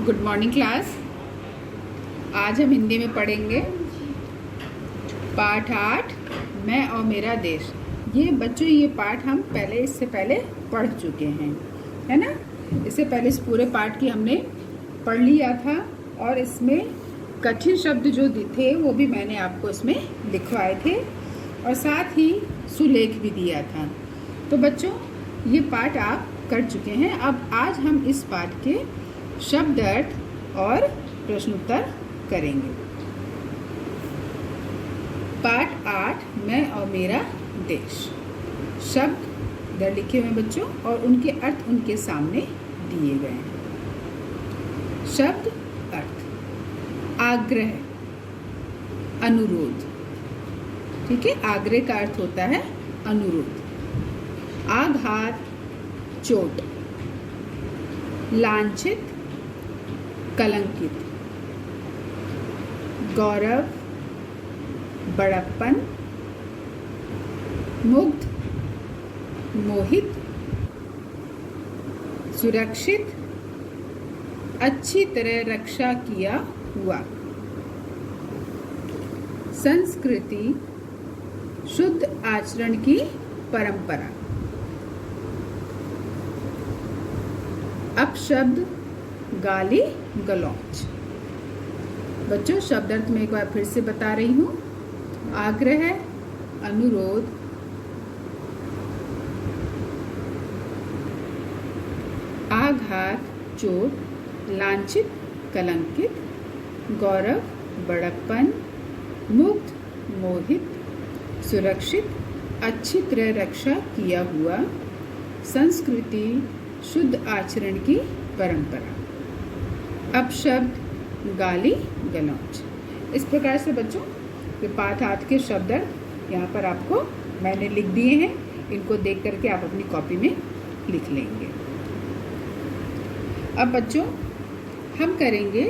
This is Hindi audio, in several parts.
Good morning class. आज हम हिंदी में पढ़ेंगे पाठ 8 मैं और मेरा देश। ये बच्चों ये पाठ हम इससे पहले पढ़ चुके हैं, है ना। इससे पहले इस पूरे पाठ की हमने पढ़ लिया था और इसमें कठिन शब्द जो थे वो भी मैंने आपको इसमें लिखवाए थे और साथ ही सुलेख भी दिया था। तो बच्चों ये पाठ आप कर चुके हैं। अब आज हम इस पाठ के शब्द अर्थ और प्रश्नोत्तर करेंगे। पाठ 8 मैं और मेरा देश। शब्द इधर लिखे हुए हैं बच्चों और उनके अर्थ उनके सामने दिए गए हैं। शब्द अर्थ आग्रह, अनुरोध। ठीक है, आग्रह का अर्थ होता है अनुरोध। आघात, चोट। लांछित, कलंकित। गौरव, बड़प्पन। मुग्ध, मोहित। सुरक्षित, अच्छी तरह रक्षा किया हुआ। संस्कृति, शुद्ध आचरण की परंपरा। अपशब्द, गाली गलौज। बच्चों शब्द अर्थ में एक बार फिर से बता रही हूँ। आग्रह, अनुरोध। आघात, चोट। लांछित, कलंकित। गौरव, बड़प्पन। मुग्ध, मोहित। सुरक्षित, अच्छी तरह रक्षा किया हुआ। संस्कृति, शुद्ध आचरण की परंपरा। अपशब्द, गाली गलौज। इस प्रकार से बच्चों ये पाठ 8 के शब्द यहाँ पर आपको मैंने लिख दिए हैं। इनको देख करके आप अपनी कॉपी में लिख लेंगे। अब बच्चों हम करेंगे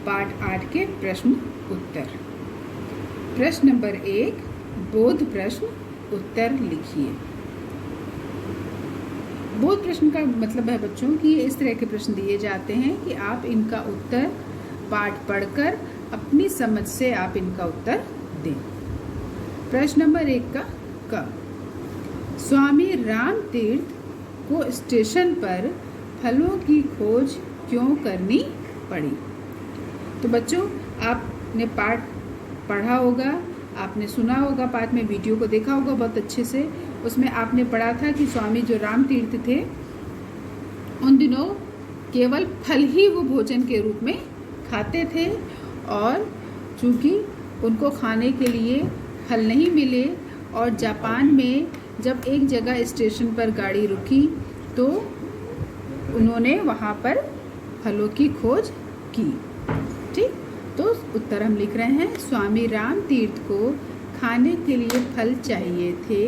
पाठ 8 के प्रश्न उत्तर। प्रश्न नंबर 1, बोध प्रश्न उत्तर लिखिए। बोध प्रश्न का मतलब है बच्चों कि ये इस तरह के प्रश्न दिए जाते हैं कि आप इनका उत्तर पाठ पढ़कर अपनी समझ से आप इनका उत्तर दें। प्रश्न नंबर 1 का क। स्वामी राम तीर्थ को स्टेशन पर फलों की खोज क्यों करनी पड़ी? तो बच्चों आपने पाठ पढ़ा होगा, आपने सुना होगा, पाठ में वीडियो को देखा होगा बहुत अच्छे से। उसमें आपने पढ़ा था कि स्वामी जो राम तीर्थ थे उन दिनों केवल फल ही वो भोजन के रूप में खाते थे और चूँकि उनको खाने के लिए फल नहीं मिले और जापान में जब एक जगह स्टेशन पर गाड़ी रुकी तो उन्होंने वहाँ पर फलों की खोज की। ठीक, तो उत्तर हम लिख रहे हैं स्वामी राम तीर्थ को खाने के लिए फल चाहिए थे,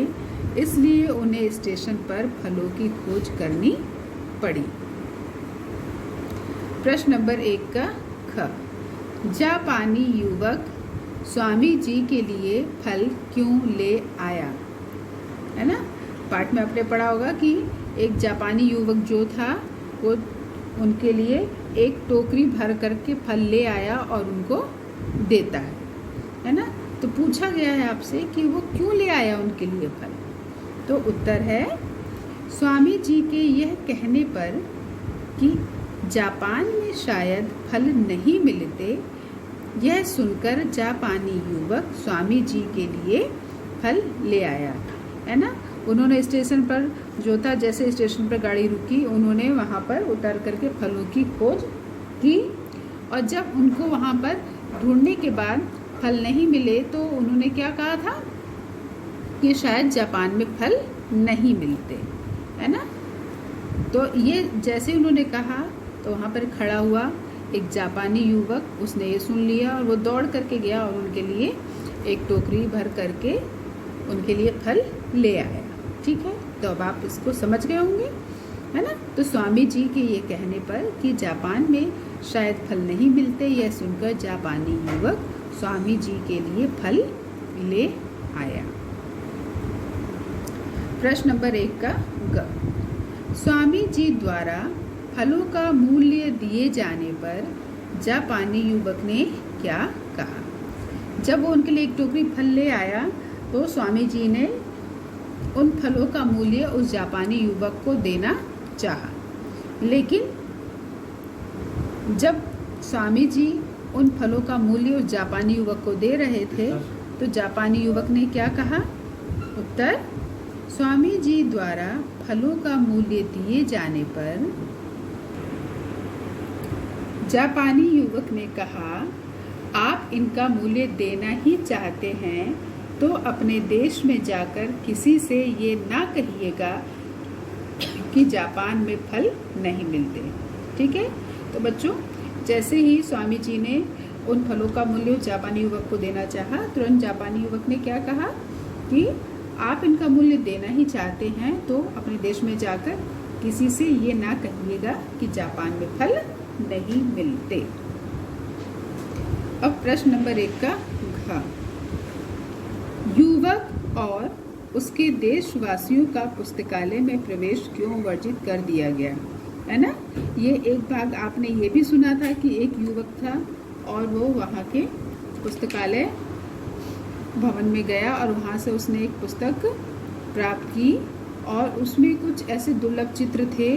इसलिए उन्हें स्टेशन पर फलों की खोज करनी पड़ी। प्रश्न नंबर 1 का ख। जापानी युवक स्वामी जी के लिए फल क्यों ले आया? है ना, पाठ में आपने पढ़ा होगा कि एक जापानी युवक जो था वो उनके लिए एक टोकरी भर करके फल ले आया और उनको देता है ना। तो पूछा गया है आपसे कि वो क्यों ले आया उनके लिए फल। तो उत्तर है स्वामी जी के यह कहने पर कि जापान में शायद फल नहीं मिलते, यह सुनकर जापानी युवक स्वामी जी के लिए फल ले आया, है ना। उन्होंने स्टेशन पर जो था, जैसे स्टेशन पर गाड़ी रुकी उन्होंने वहाँ पर उतर करके फलों की खोज की और जब उनको वहाँ पर ढूंढने के बाद फल नहीं मिले तो उन्होंने क्या कहा था कि शायद जापान में फल नहीं मिलते, है ना। तो ये जैसे उन्होंने कहा तो वहाँ पर खड़ा हुआ एक जापानी युवक, उसने ये सुन लिया और वो दौड़ करके गया और उनके लिए एक टोकरी भर करके उनके लिए फल ले आया। ठीक है, तो अब आप इसको समझ गए होंगे, है ना। तो स्वामी जी के ये कहने पर कि जापान में शायद फल नहीं मिलते, यह सुनकर जापानी युवक स्वामी जी के लिए फल ले आया। प्रश्न नंबर 1 का ग। स्वामी जी द्वारा फलों का मूल्य दिए जाने पर जापानी युवक ने क्या कहा? जब वो उनके लिए एक टोकरी फल ले आया तो स्वामी जी ने उन फलों का मूल्य उस जापानी युवक को देना चाहा, लेकिन जब स्वामी जी उन फलों का मूल्य उस जापानी युवक को दे रहे थे तो जापानी युवक ने क्या कहा? उत्तर: स्वामी जी द्वारा फलों का मूल्य दिए जाने पर जापानी युवक ने कहा, आप इनका मूल्य देना ही चाहते हैं तो अपने देश में जाकर किसी से ये ना कहिएगा कि जापान में फल नहीं मिलते। ठीक है, तो बच्चों, जैसे ही स्वामी जी ने उन फलों का मूल्य उस जापानी युवक को देना चाहा, तुरंत जापानी युवक ने क्या कहा कि आप इनका मूल्य देना ही चाहते हैं तो अपने देश में जाकर किसी से ये ना कहिएगा कि जापान में फल नहीं मिलते। अब प्रश्न नंबर 1 का घ। युवक और उसके देशवासियों का पुस्तकालय में प्रवेश क्यों वर्जित कर दिया गया? है ना, ये एक भाग आपने ये भी सुना था कि एक युवक था और वो वहाँ के पुस्तकालय भवन में गया और वहाँ से उसने एक पुस्तक प्राप्त की और उसमें कुछ ऐसे दुर्लभ चित्र थे,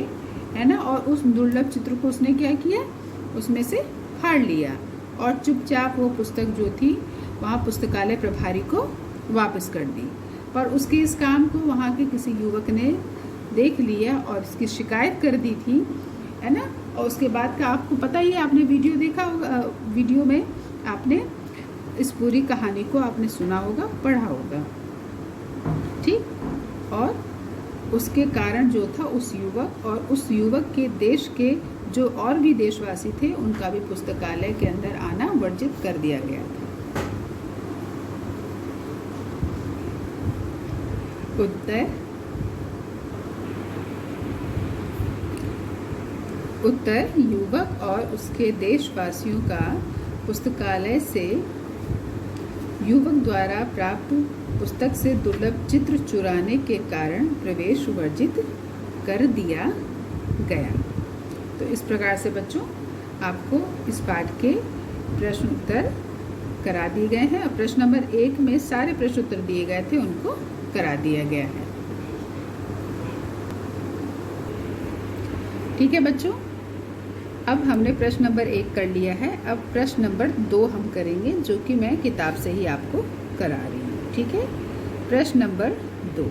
है ना, और उस दुर्लभ चित्र को उसने क्या किया, उसमें से फाड़ लिया और चुपचाप वो पुस्तक जो थी वहाँ पुस्तकालय प्रभारी को वापस कर दी। पर उसके इस काम को वहाँ के किसी युवक ने देख लिया और इसकी शिकायत कर दी थी, है ना, और उसके बाद का आपको पता ही है, आपने वीडियो देखा होगा, वीडियो में आपने इस पूरी कहानी को आपने सुना होगा, पढ़ा होगा। ठीक, और उसके कारण जो था उस युवक और उस युवक के देश के जो और भी देशवासी थे उनका भी पुस्तकालय के अंदर आना वर्जित कर दिया गया था। उत्तर युवक और उसके देशवासियों का पुस्तकालय से युवक द्वारा प्राप्त पुस्तक से दुर्लभ चित्र चुराने के कारण प्रवेश वर्जित कर दिया गया। तो इस प्रकार से बच्चों आपको इस पाठ के प्रश्न उत्तर करा दिए गए हैं। और प्रश्न नंबर 1 में सारे प्रश्न उत्तर दिए गए थे, उनको करा दिया गया है। ठीक है बच्चों, अब हमने प्रश्न नंबर 1 कर लिया है। अब प्रश्न नंबर 2 हम करेंगे, जो कि मैं किताब से ही आपको करा रही हूँ। ठीक है, प्रश्न नंबर 2,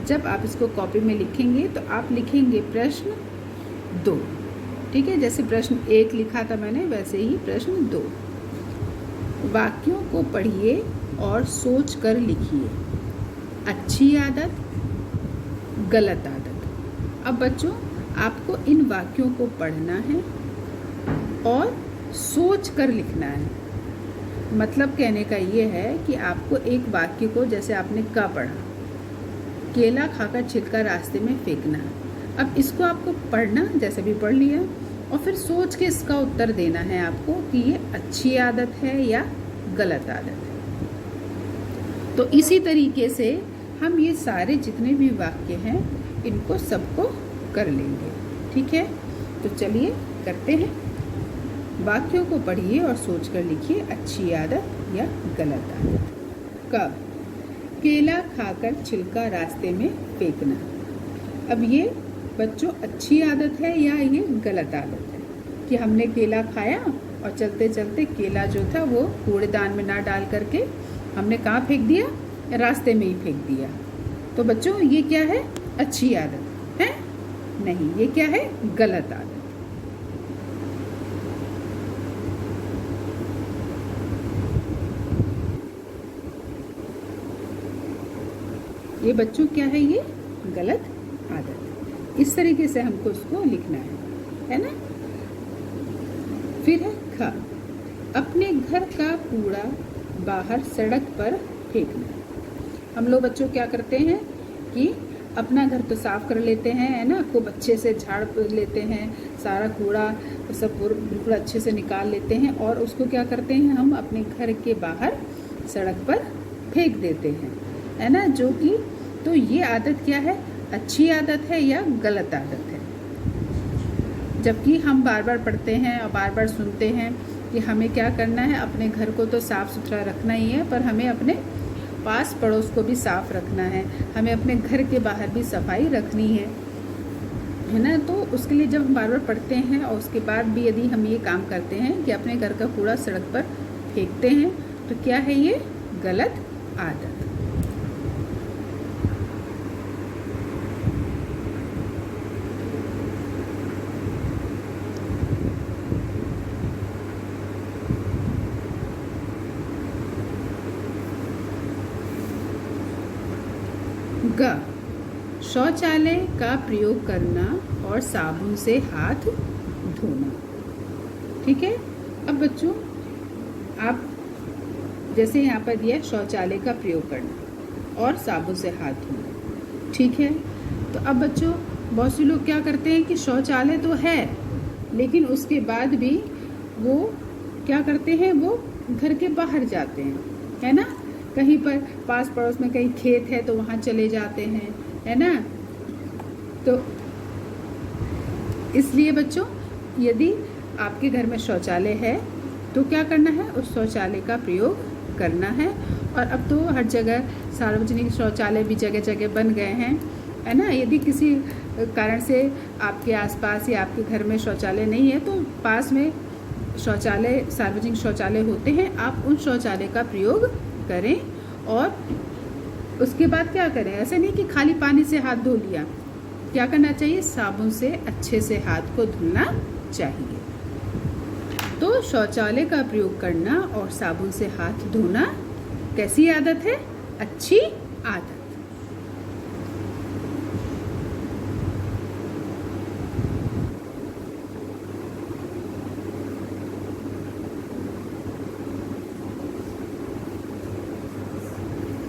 जब आप इसको कॉपी में लिखेंगे तो आप लिखेंगे प्रश्न 2। ठीक है, जैसे प्रश्न 1 लिखा था मैंने वैसे ही प्रश्न 2। वाक्यों को पढ़िए और सोच कर लिखिए। अच्छी आदत, गलत आदत। अब बच्चों आपको इन वाक्यों को पढ़ना है और सोच कर लिखना है। मतलब कहने का ये है कि आपको एक वाक्य को, जैसे आपने का पढ़ा, केला खाकर छिलका रास्ते में फेंकना। अब इसको आपको पढ़ना, जैसे भी पढ़ लिया, और फिर सोच के इसका उत्तर देना है आपको कि ये अच्छी आदत है या गलत आदत है। तो इसी तरीके से हम ये सारे जितने भी वाक्य हैं इनको सबको कर लेंगे। ठीक है, तो चलिए करते हैं। वाक्यों को पढ़िए और सोच कर लिखिए। अच्छी आदत या गलत आदत। क, केला खाकर छिलका रास्ते में फेंकना। अब ये बच्चों अच्छी आदत है या ये गलत आदत है कि हमने केला खाया और चलते चलते केला जो था वो कूड़ेदान में ना डाल करके हमने कहाँ फेंक दिया, रास्ते में ही फेंक दिया। तो बच्चों ये क्या है, अच्छी आदत है? नहीं, ये क्या है, गलत आदत। ये बच्चों क्या है, ये गलत आदत। इस तरीके से हमको इसको लिखना है ना। फिर है ख, अपने घर का कूड़ा बाहर सड़क पर फेंकना। हम लोग बच्चों क्या करते हैं कि अपना घर तो साफ कर लेते हैं, है ना, खूब अच्छे से झाड़ लेते हैं, सारा कूड़ा सब बिल्कुल अच्छे से निकाल लेते हैं और उसको क्या करते हैं, हम अपने घर के बाहर सड़क पर फेंक देते हैं, है ना, जो कि तो ये आदत क्या है, अच्छी आदत है या गलत आदत है? जबकि हम बार बार पढ़ते हैं और बार बार सुनते हैं कि हमें क्या करना है, अपने घर को तो साफ़ सुथरा रखना ही है, पर हमें अपने पास पड़ोस को भी साफ़ रखना है, हमें अपने घर के बाहर भी सफाई रखनी है ना। तो उसके लिए जब हम बार बार पढ़ते हैं और उसके बाद भी यदि हम ये काम करते हैं कि अपने घर का कूड़ा सड़क पर फेंकते हैं, तो क्या है ये गलत आदत। ग, शौचालय का प्रयोग करना और साबुन से हाथ धोना। ठीक है। अब बच्चों, आप जैसे यहाँ पर दिया शौचालय का प्रयोग करना और साबुन से हाथ धोना, ठीक है। तो अब बच्चों, बहुत से लोग क्या करते हैं कि शौचालय तो है, लेकिन उसके बाद भी वो क्या करते हैं, वो घर के बाहर जाते हैं, है ना। कहीं पर पास पड़ोस में कहीं खेत है तो वहाँ चले जाते हैं, है ना। तो इसलिए बच्चों, यदि आपके घर में शौचालय है तो क्या करना है, उस शौचालय का प्रयोग करना है। और अब तो हर जगह सार्वजनिक शौचालय भी जगह जगह बन गए हैं, है ना। यदि किसी कारण से आपके आसपास या आपके घर में शौचालय नहीं है तो पास में शौचालय, सार्वजनिक शौचालय होते हैं, आप उन शौचालय का प्रयोग करें। और उसके बाद क्या करें, ऐसे नहीं कि खाली पानी से हाथ धो लिया, क्या करना चाहिए, साबुन से अच्छे से हाथ को धुलना चाहिए। तो शौचालय का प्रयोग करना और साबुन से हाथ धोना कैसी आदत है, अच्छी आदत।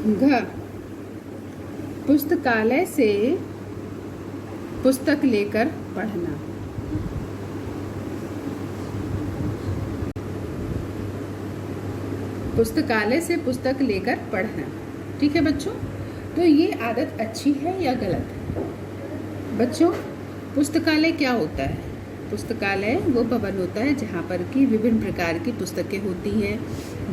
घ, पुस्तकालय से पुस्तक लेकर पढ़ना। पुस्तकालय से पुस्तक लेकर पढ़ना, ठीक है बच्चों। तो ये आदत अच्छी है या गलत है बच्चों? पुस्तकालय क्या होता है? पुस्तकालय वो भवन होता है जहाँ पर कि विभिन्न प्रकार की पुस्तकें होती हैं,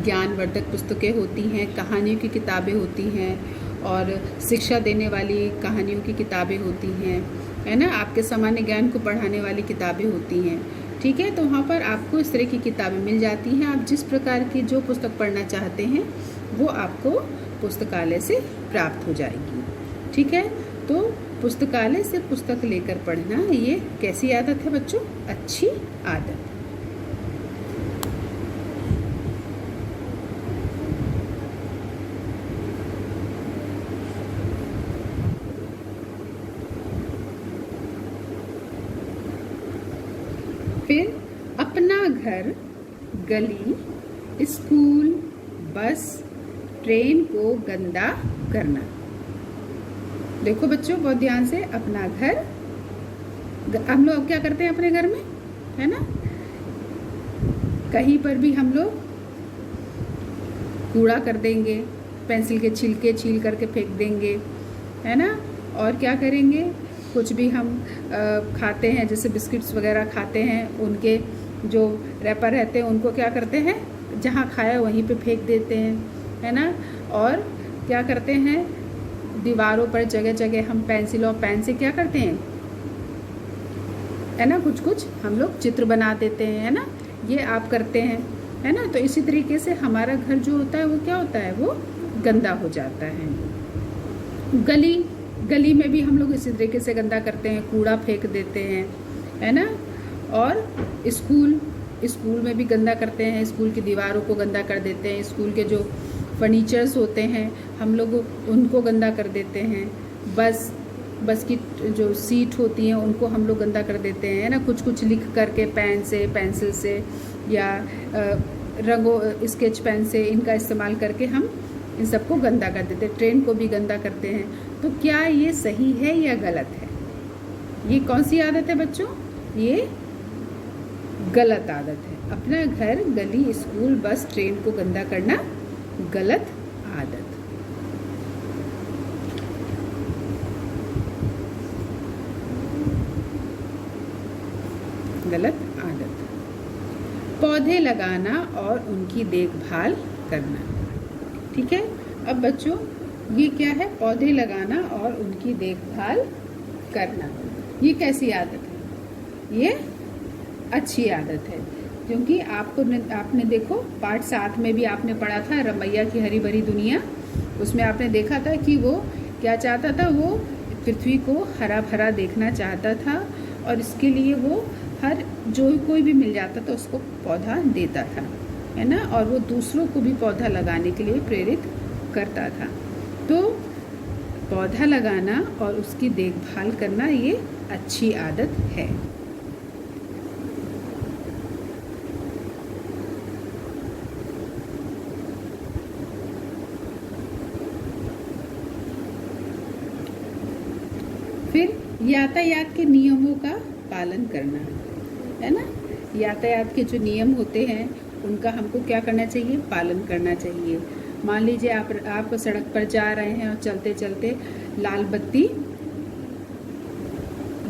ज्ञानवर्धक पुस्तकें होती हैं, कहानियों की किताबें होती हैं और शिक्षा देने वाली कहानियों की किताबें होती हैं, है ना। आपके सामान्य ज्ञान को बढ़ाने वाली किताबें होती हैं, ठीक है। तो वहाँ पर आपको इस तरह की किताबें मिल जाती हैं। आप जिस प्रकार की जो पुस्तक पढ़ना चाहते हैं वो आपको पुस्तकालय से प्राप्त हो जाएगी, ठीक है। तो पुस्तकालय से पुस्तक लेकर पढ़ना ये कैसी आदत है बच्चों? अच्छी आदत। फिर अपना घर, गली, स्कूल, बस, ट्रेन को गंदा करना। देखो बच्चों, बहुत ध्यान से, अपना घर, हम लोग क्या करते हैं अपने घर में, है ना, कहीं पर भी हम लोग कूड़ा कर देंगे, पेंसिल के छिलके छील करके फेंक देंगे, है ना। और क्या करेंगे, कुछ भी हम खाते हैं, जैसे बिस्किट्स वगैरह खाते हैं, उनके जो रैपर रहते हैं उनको क्या करते हैं, जहाँ खाया वहीं पे फेंक देते हैं, है ना। और क्या करते हैं, दीवारों पर जगह जगह हम पेंसिल और पेन से क्या करते हैं, है ना, कुछ कुछ हम लोग चित्र बना देते हैं, है ना। ये आप करते हैं, है ना। तो इसी तरीके से हमारा घर जो होता है वो क्या होता है, वो गंदा हो जाता है। गली में भी हम लोग इसी तरीके से गंदा करते हैं, कूड़ा फेंक देते हैं, है ना। और स्कूल में भी गंदा करते हैं, स्कूल की दीवारों को गंदा कर देते हैं, स्कूल के जो फर्नीचर्स होते हैं हम लोग उनको गंदा कर देते हैं, बस की जो सीट होती हैं उनको हम लोग गंदा कर देते हैं, है ना। कुछ लिख करके पेन से, पेंसिल से या रंगों स्केच पेन से इनका इस्तेमाल करके हम इन सबको गंदा कर देते हैं, ट्रेन को भी गंदा करते हैं। तो क्या ये सही है या गलत है? ये कौन सी आदत है बच्चों? ये गलत आदत है। अपना घर, गली, स्कूल, बस, ट्रेन को गंदा करना गलत आदत। गलत आदत। पौधे लगाना और उनकी देखभाल करना। ठीक है, अब बच्चों ये क्या है? पौधे लगाना और उनकी देखभाल करना। ये कैसी आदत है? ये अच्छी आदत है, क्योंकि आपने देखो पाठ 7 में भी आपने पढ़ा था रमैया की हरी भरी दुनिया। उसमें आपने देखा था कि वो क्या चाहता था, वो पृथ्वी को हरा भरा देखना चाहता था, और इसके लिए वो हर जो कोई भी मिल जाता था उसको पौधा देता था, है ना, और वो दूसरों को भी पौधा लगाने के लिए प्रेरित करता था। तो पौधा लगाना और उसकी देखभाल करना ये अच्छी आदत है। फिर यातायात के नियमों का पालन करना, है ना। यातायात के जो नियम होते हैं उनका हमको क्या करना चाहिए? पालन करना चाहिए। मान लीजिए आप सड़क पर जा रहे हैं और चलते चलते लाल बत्ती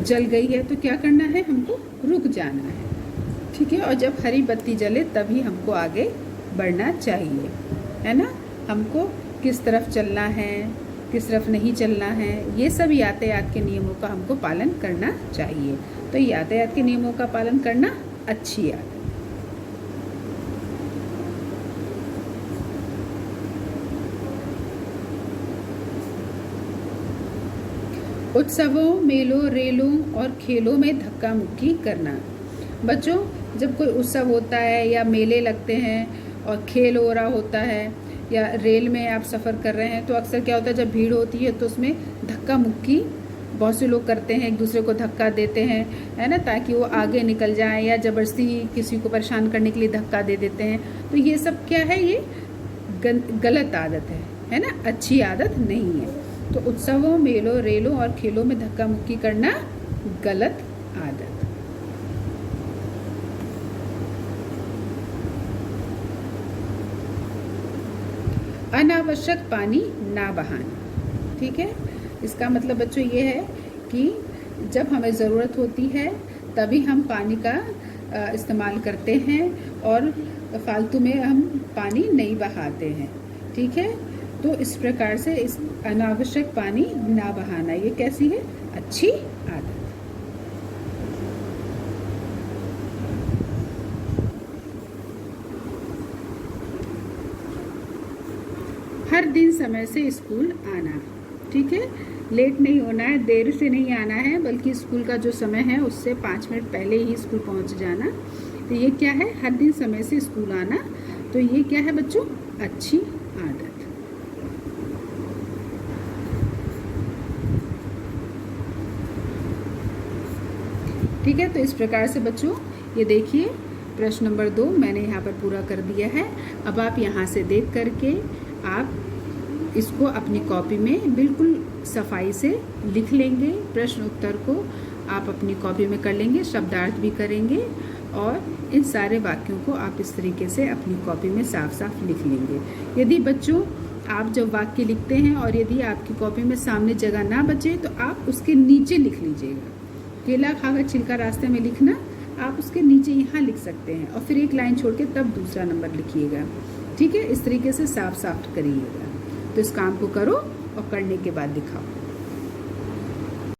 जल गई है, तो क्या करना है? हमको रुक जाना है, ठीक है। और जब हरी बत्ती जले तभी हमको आगे बढ़ना चाहिए, है ना। हमको किस तरफ चलना है, किस तरफ नहीं चलना है, ये सब यातायात के नियमों का हमको पालन करना चाहिए। तो यातायात के नियमों का पालन करना अच्छी आदत। उत्सवों, मेलों, रेलों और खेलों में धक्का मुक्की करना। बच्चों, जब कोई उत्सव होता है या मेले लगते हैं और खेल हो रहा होता है या रेल में आप सफ़र कर रहे हैं, तो अक्सर क्या होता है, जब भीड़ होती है तो उसमें धक्का मुक्की बहुत से लोग करते हैं, एक दूसरे को धक्का देते हैं, है ना, ताकि वो आगे निकल जाएं, या ज़बरदस्ती किसी को परेशान करने के लिए धक्का दे देते हैं। तो ये सब क्या है? ये गलत आदत है ना, अच्छी आदत नहीं है। तो उत्सवों, मेलों, रेलों और खेलों में धक्का मुक्की करना गलत आदत। अनावश्यक पानी ना बहाना। ठीक है, इसका मतलब बच्चों ये है कि जब हमें ज़रूरत होती है तभी हम पानी का इस्तेमाल करते हैं और फालतू में हम पानी नहीं बहाते हैं। ठीक है, तो इस प्रकार से इस अनावश्यक पानी ना बहाना ये कैसी है? अच्छी आदत। हर दिन समय से स्कूल आना। ठीक है, लेट नहीं होना है, देर से नहीं आना है, बल्कि स्कूल का जो समय है उससे 5 मिनट पहले ही स्कूल पहुंच जाना। तो ये क्या है? हर दिन समय से स्कूल आना। तो ये क्या है बच्चों? अच्छी आदत। ठीक है, तो इस प्रकार से बच्चों ये देखिए प्रश्न नंबर 2 मैंने यहाँ पर पूरा कर दिया है। अब आप यहाँ से देख करके आप इसको अपनी कॉपी में बिल्कुल सफाई से लिख लेंगे। प्रश्न उत्तर को आप अपनी कॉपी में कर लेंगे, शब्दार्थ भी करेंगे, और इन सारे वाक्यों को आप इस तरीके से अपनी कॉपी में साफ साफ लिख लेंगे। यदि बच्चों आप जब वाक्य लिखते हैं और यदि आपकी कॉपी में सामने जगह ना बचे तो आप उसके नीचे लिख लीजिएगा। केला खाकर छिलका रास्ते में लिखना, आप उसके नीचे यहाँ लिख सकते हैं और फिर एक लाइन छोड़ के तब दूसरा नंबर लिखिएगा। ठीक है, इस तरीके से साफ साफ करिएगा। तो इस काम को करो और करने के बाद दिखाओ।